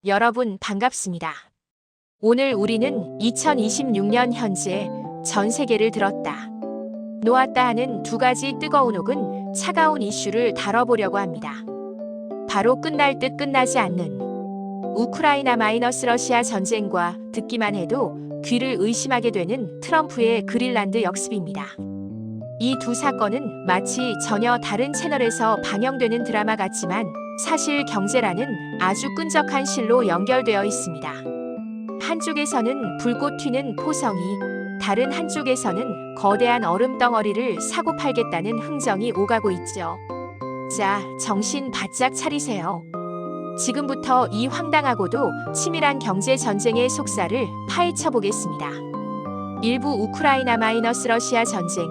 여러분 반갑습니다. 오늘 우리는 2026년 현재 전 세계를 들었다 놓았다 하는 두 가지 뜨거운 혹은 차가운 이슈를 다뤄보려고 합니다. 바로 끝날 듯 끝나지 않는 우크라이나 러시아 전쟁과 듣기만 해도 귀를 의심하게 되는 트럼프의 그린란드 역습입니다. 이 두 사건은 마치 전혀 다른 채널에서 방영되는 드라마 같지만 사실 경제라는 아주 끈적한 실로 연결되어 있습니다. 한쪽에서는 불꽃 튀는 포성이, 다른 한쪽에서는 거대한 얼음 덩어리를 사고 팔겠다는 흥정이 오가고 있죠. 자, 정신 바짝 차리세요. 지금부터 이 황당하고도 치밀한 경제 전쟁의 속살을 파헤쳐 보겠습니다. 일부 우크라이나 러시아 전쟁,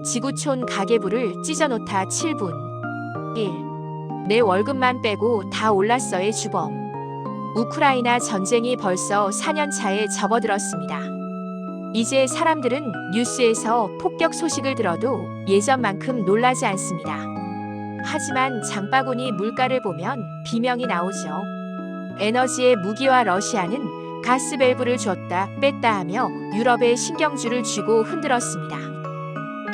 지구촌 가계부를 찢어놓다 7분. 1. 내 월급만 빼고 다 올랐어의 주범. 우크라이나 전쟁이 벌써 4년 차에 접어들었습니다. 이제 사람들은 뉴스에서 폭격 소식을 들어도 예전만큼 놀라지 않습니다. 하지만 장바구니 물가를 보면 비명이 나오죠. 에너지의 무기와 러시아는 가스 밸브를 줬다 뺐다 하며 유럽의 신경줄을 쥐고 흔들었습니다.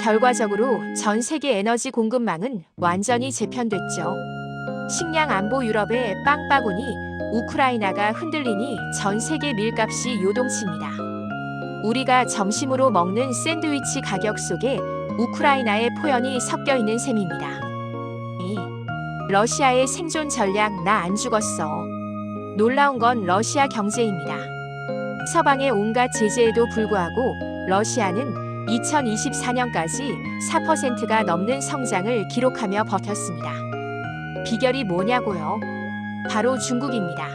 결과적으로 전 세계 에너지 공급망은 완전히 재편됐죠. 식량 안보 유럽의 빵바구니, 우크라이나가 흔들리니 전 세계 밀값이 요동칩니다. 우리가 점심으로 먹는 샌드위치 가격 속에 우크라이나의 포연이 섞여 있는 셈입니다. 러시아의 생존 전략 나 안 죽었어. 놀라운 건 러시아 경제입니다. 서방의 온갖 제재에도 불구하고 러시아는 2024년까지 4%가 넘는 성장을 기록하며 버텼습니다. 비결이 뭐냐고요? 바로 중국입니다.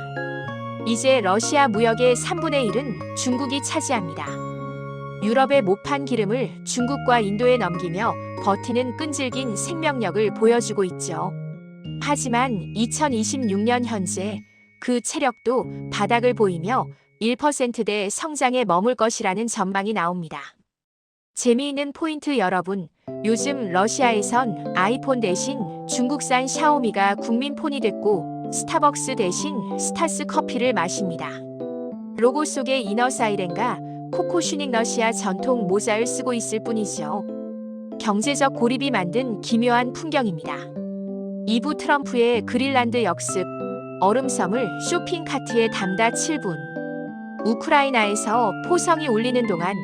이제 러시아 무역의 3분의 1은 중국이 차지합니다. 유럽의 못판 기름을 중국과 인도에 넘기며 버티는 끈질긴 생명력을 보여주고 있죠. 하지만 2026년 현재 그 체력도 바닥을 보이며 1%대 성장에 머물 것이라는 전망이 나옵니다. 재미있는 포인트 여러분, 요즘 러시아에선 아이폰 대신 중국산 샤오미가 국민폰이 됐고 스타벅스 대신 스타스 커피를 마십니다. 로고 속에 이너사이렌과 코코슈닉 러시아 전통 모자를 쓰고 있을 뿐이죠. 경제적 고립이 만든 기묘한 풍경입니다. 2부 트럼프의 그린란드 역습, 얼음섬을 쇼핑 카트에 담다 7분. 우크라이나에서 포성이 울리는 동안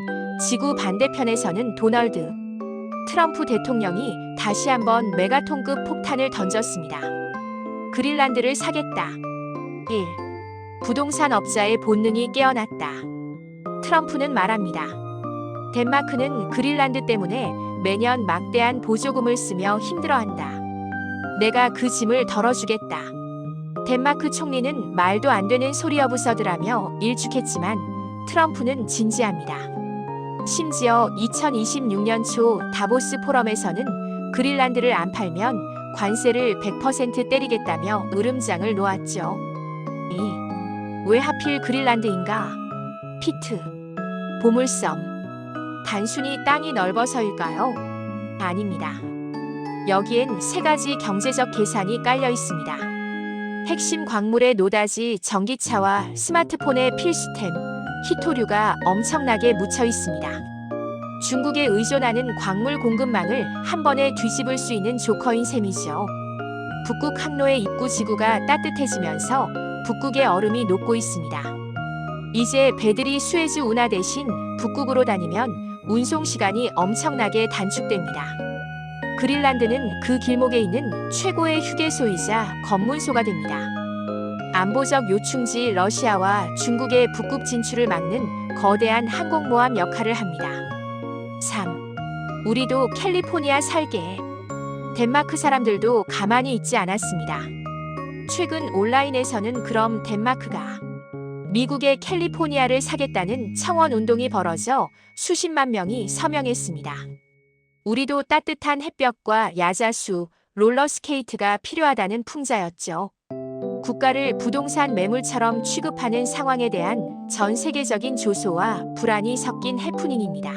지구 반대편에서는 도널드 트럼프 대통령이 다시 한번 메가톤급 폭탄을 던졌습니다. 그린란드를 사겠다. 1. 부동산 업자의 본능이 깨어났다. 트럼프는 말합니다. 덴마크는 그린란드 때문에 매년 막대한 보조금을 쓰며 힘들어한다. 내가 그 짐을 덜어주겠다. 덴마크 총리는 말도 안 되는 소리여부서들하며 일축했지만 트럼프는 진지합니다. 심지어 2026년 초 다보스 포럼에서는 그린란드를 안 팔면 관세를 100% 때리겠다며 으름장을 놓았죠. 왜 하필 그린란드인가? 피트, 보물섬, 단순히 땅이 넓어서일까요? 아닙니다. 여기엔 세 가지 경제적 계산이 깔려 있습니다. 핵심 광물의 노다지, 전기차와 스마트폰의 필수템, 희토류가 엄청나게 묻혀 있습니다. 중국에 의존하는 광물 공급망을 한 번에 뒤집을 수 있는 조커인 셈이죠. 북극 항로의 입구 지구가 따뜻해지면서 북극의 얼음이 녹고 있습니다. 이제 배들이 수에즈 운하 대신 북극으로 다니면 운송 시간이 엄청나게 단축됩니다. 그린란드는 그 길목에 있는 최고의 휴게소이자 검문소가 됩니다. 안보적 요충지 러시아와 중국의 북극 진출을 막는 거대한 항공모함 역할을 합니다. 3. 우리도 캘리포니아 살게. 덴마크 사람들도 가만히 있지 않았습니다. 최근 온라인에서는 그럼 덴마크가 미국의 캘리포니아를 사겠다는 청원 운동이 벌어져 수십만 명이 서명했습니다. 우리도 따뜻한 햇볕과 야자수, 롤러스케이트가 필요하다는 풍자였죠. 국가를 부동산 매물처럼 취급하는 상황에 대한 전 세계적인 조소와 불안이 섞인 해프닝입니다.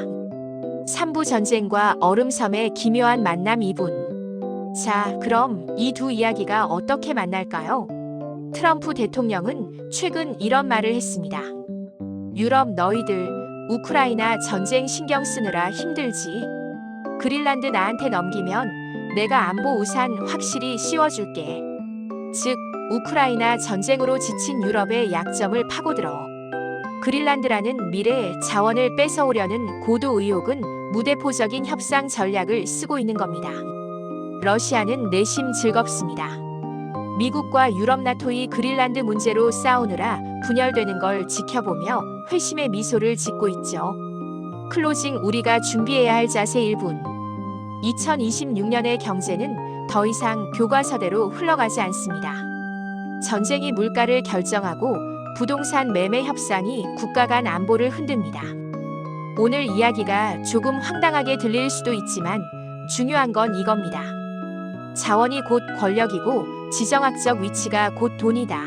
3부 전쟁과 얼음섬의 기묘한 만남 2분. 자, 그럼 이 두 이야기가 어떻게 만날까요? 트럼프 대통령은 최근 이런 말을 했습니다. 유럽 너희들 우크라이나 전쟁 신경 쓰느라 힘들지. 그린란드 나한테 넘기면 내가 안보 우산 확실히 씌워줄게. 즉, 우크라이나 전쟁으로 지친 유럽의 약점을 파고들어 그린란드라는 미래 자원을 뺏어오려는 고도 의혹은 무대포적인 협상 전략을 쓰고 있는 겁니다. 러시아는 내심 즐겁습니다. 미국과 유럽 나토이 그린란드 문제로 싸우느라 분열되는 걸 지켜보며 회심의 미소를 짓고 있죠. 클로징 우리가 준비해야 할 자세 1분. 2026년의 경제는 더 이상 교과서대로 흘러가지 않습니다. 전쟁이 물가를 결정하고 부동산 매매 협상이 국가 간 안보를 흔듭니다. 오늘 이야기가 조금 황당하게 들릴 수도 있지만 중요한 건 이겁니다. 자원이 곧 권력이고 지정학적 위치가 곧 돈이다.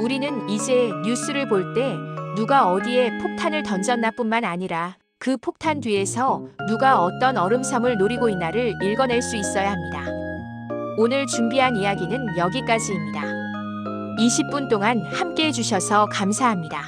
우리는 이제 뉴스를 볼 때 누가 어디에 폭탄을 던졌나뿐만 아니라 그 폭탄 뒤에서 누가 어떤 얼음섬을 노리고 있나를 읽어낼 수 있어야 합니다. 오늘 준비한 이야기는 여기까지입니다. 20분 동안 함께 해주셔서 감사합니다.